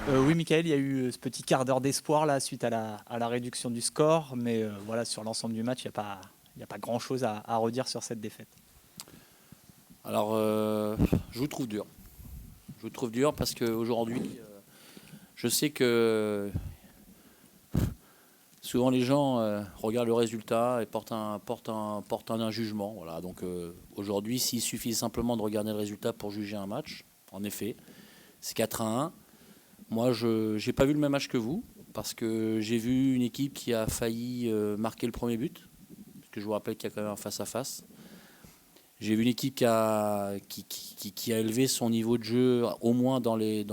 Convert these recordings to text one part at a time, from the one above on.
Oui, Michael, il y a eu ce petit quart d'heure d'espoir là suite à la réduction du score, mais voilà, sur l'ensemble du match, il y a pas grand-chose à redire sur cette défaite. Alors, je vous trouve dur. Je vous trouve dur parce qu'aujourd'hui, je sais que souvent les gens regardent le résultat et portent un jugement. Voilà. Donc aujourd'hui, s'il suffit simplement de regarder le résultat pour juger un match, en effet, c'est 4-1. Moi, je n'ai pas vu le même match que vous parce que j'ai vu une équipe qui a failli marquer le premier but. Parce que je vous rappelle qu'il y a quand même un face-à-face. J'ai vu une équipe qui a élevé son niveau de jeu au moins dans les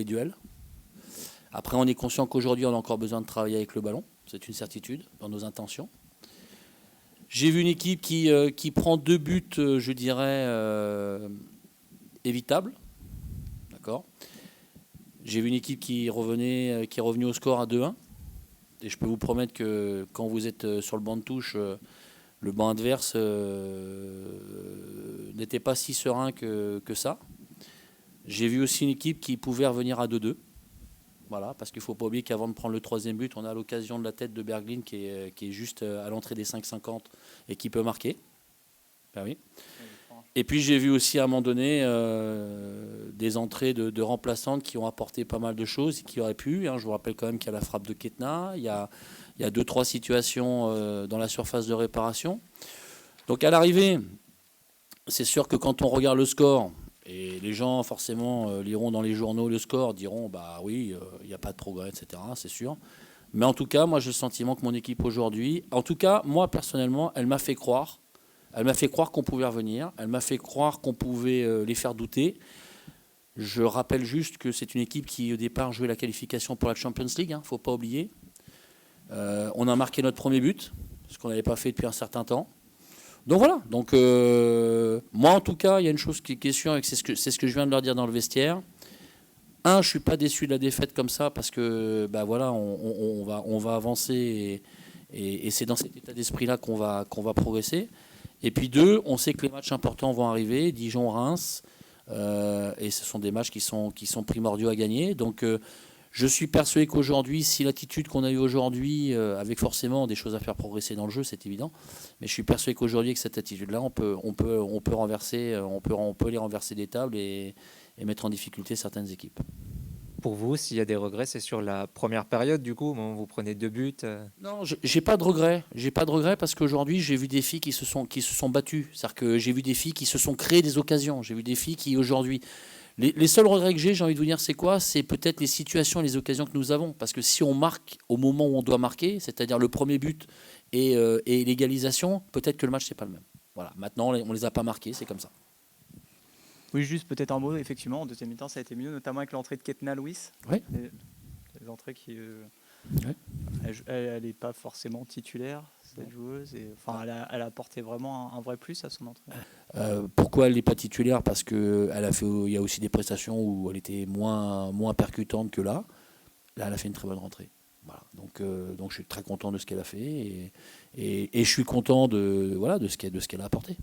duels. Après, on est conscient qu'aujourd'hui, on a encore besoin de travailler avec le ballon. C'est une certitude dans nos intentions. J'ai vu une équipe qui prend 2 buts, je dirais, évitables. D'accord. J'ai vu une équipe qui est revenue au score à 2-1. Et je peux vous promettre que quand vous êtes sur le banc de touche, le banc adverse n'était pas si serein que ça. J'ai vu aussi une équipe qui pouvait revenir à 2-2. Voilà, parce qu'il ne faut pas oublier qu'avant de prendre le troisième but, on a l'occasion de la tête de Bergline qui est juste à l'entrée des 5,50 et qui peut marquer. Ben oui. Et puis j'ai vu aussi à un moment donné des entrées de remplaçantes qui ont apporté pas mal de choses et qui auraient pu. Je vous rappelle quand même qu'il y a la frappe de Ketna, il y a 2-3 situations dans la surface de réparation. Donc à l'arrivée, c'est sûr que quand on regarde le score, et les gens forcément liront dans les journaux le score, diront bah oui, il n'y a pas de progrès, etc. C'est sûr. Mais en tout cas, moi j'ai le sentiment que mon équipe aujourd'hui, en tout cas moi personnellement, elle m'a fait croire qu'on pouvait revenir, elle m'a fait croire qu'on pouvait les faire douter. Je rappelle juste que c'est une équipe qui au départ jouait la qualification pour la Champions League, faut pas oublier. On a marqué notre premier but, ce qu'on n'avait pas fait depuis un certain temps. Donc voilà, moi en tout cas, il y a une chose qui est sûre, et c'est ce que je viens de leur dire dans le vestiaire. Je ne suis pas déçu de la défaite comme ça, parce que voilà, on va avancer, et c'est dans cet état d'esprit-là qu'on va progresser. Et puis 2, on sait que les matchs importants vont arriver, Dijon, Reims, et ce sont des matchs qui sont primordiaux à gagner. Donc je suis persuadé qu'aujourd'hui, si l'attitude qu'on a eue aujourd'hui, avec forcément des choses à faire progresser dans le jeu, c'est évident, mais je suis persuadé qu'aujourd'hui, avec cette attitude-là, on peut les renverser des tables et mettre en difficulté certaines équipes. Pour vous, s'il y a des regrets, c'est sur la première période, du coup, où vous prenez 2 buts. Non, j'ai pas de regrets. J'ai pas de regrets parce qu'aujourd'hui, j'ai vu des filles qui se sont battues. C'est-à-dire que j'ai vu des filles qui se sont créées des occasions. J'ai vu des filles qui, aujourd'hui... Les seuls regrets que j'ai envie de vous dire, c'est quoi? C'est peut-être les situations et les occasions que nous avons. Parce que si on marque au moment où on doit marquer, c'est-à-dire le premier but et l'égalisation, peut-être que le match, c'est pas le même. Voilà. Maintenant, on les a pas marqués, c'est comme ça. Oui, juste peut-être un mot, effectivement, en deuxième mi-temps, ça a été mieux, notamment avec l'entrée de Ketna Louis. Oui. Les entrées qui... Oui. Elle n'est pas forcément titulaire, cette joueuse. Elle a apporté vraiment un vrai plus à son entrée. Pourquoi elle n'est pas titulaire? Parce qu'il y a aussi des prestations où elle était moins percutante que là. Là, elle a fait une très bonne rentrée. Voilà. Donc je suis très content de ce qu'elle a fait et je suis content de ce qu'elle a apporté.